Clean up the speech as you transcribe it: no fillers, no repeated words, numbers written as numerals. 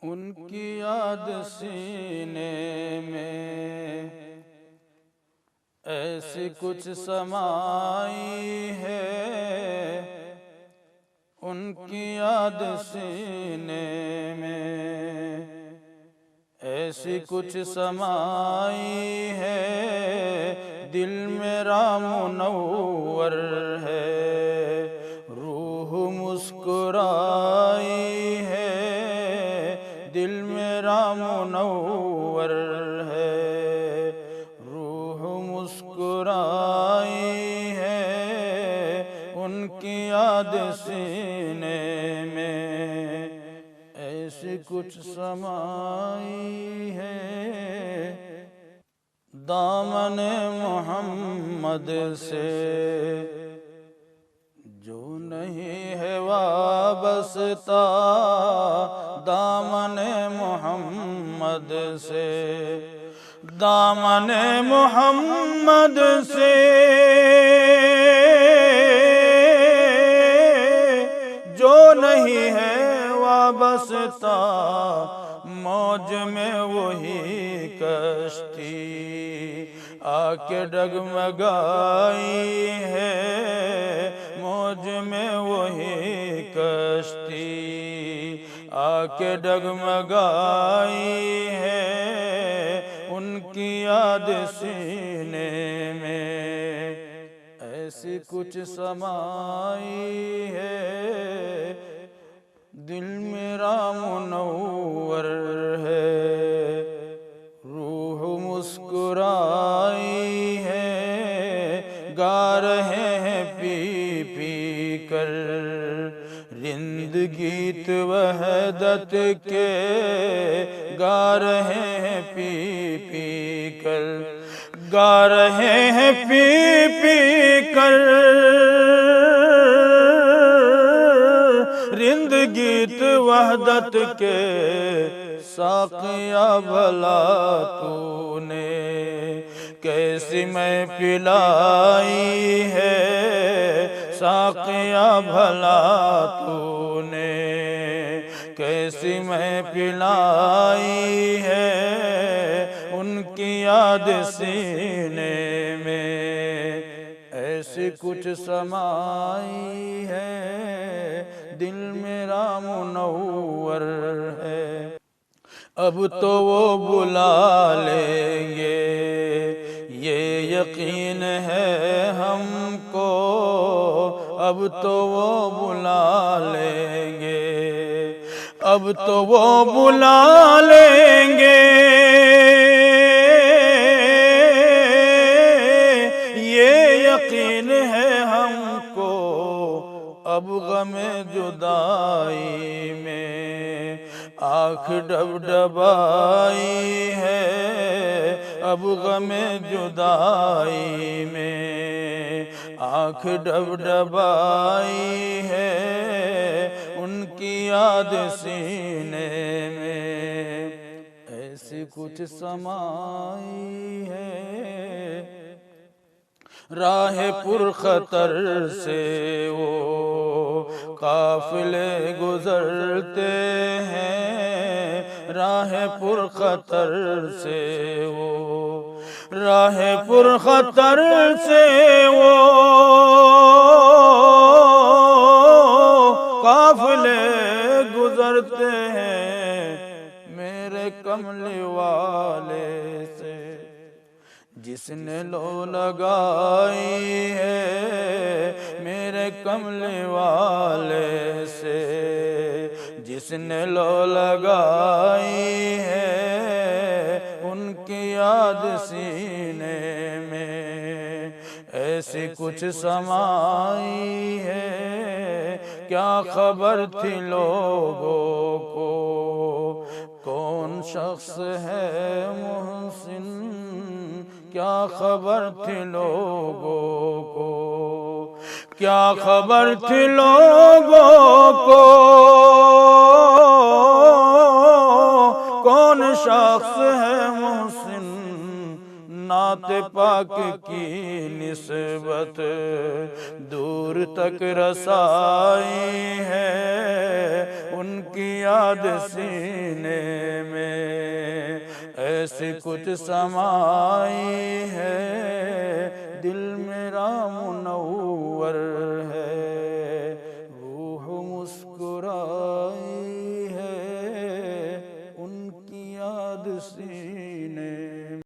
उनकी याद सीने में ऐसी कुछ समाई है। उनकी याद सीने में ऐसी कुछ समाई है। दिल मेरा मुनव्वर है, रूह मुस्कुराई है। दिल मेरा मुनव्वर है, रूह मुस्कुराई है। उनकी याद सीने में ऐसी कुछ समाई है। दामने मोहम्मद से जो नहीं है वाबस्ता, दामने मोहम्मद से, दामने मोहम्मद से जो नहीं है वाबस्ता, मौज में वही कश्ती आके डगमगाई है। मौज में वही कश्ती आके डगमगाई है। उनकी याद सीने में ऐसी कुछ समाई है। दिल मेरा मुनव्वर है, रूह मुस्कुराई है। गा रहे हैं पी पी कर रिंद गीत वहदत के, गा रहे हैं पी पी कर, गा रहे हैं पी पी कर रिंद गीत वहदत के। साक़िया भला तूने कैसी मैं पिलाई है। साक़िया भला तूने कैसी मैं पिलाई है। उनकी याद सीने में ऐसी कुछ समाई है। दिल मेरा मुनव्वर है। अब तो वो बुला लेंगे ये यकीन है हमको। अब तो वो बुला लेंगे, अब तो वो बुला लेंगे। ये यकीन है हमको। अब गमे जुदाई में आँख डबडबाई है। अब गमे जुदाई में आँख डबडबाई है। उनकी याद सीने में ऐसी कुछ समाई है। राह पुरखतर से वो काफिले गुजरते हैं। राह पुरखतर से वो, राह पुरखतर से वो काफिले गुजरते हैं। मेरे कमले वाले से जिसने लो लगाई है। मेरे कमले वाले से जिसने लो लगाई है। उनकी याद सीने में ऐसी कुछ समाई है। क्या खबर थी लोगों को कौन शख्स है मोहसिन। क्या खबर थी लोगों को, क्या खबर थी लोगों को कौन शख्स है मोहसिन। नात पाक की निस्बत दूर तक रसाई है, उनकी याद सीने में ऐसी कुछ समाई है, दिल मेरा मुनव्वर है, रूह मुस्कुराई है, उनकी याद सी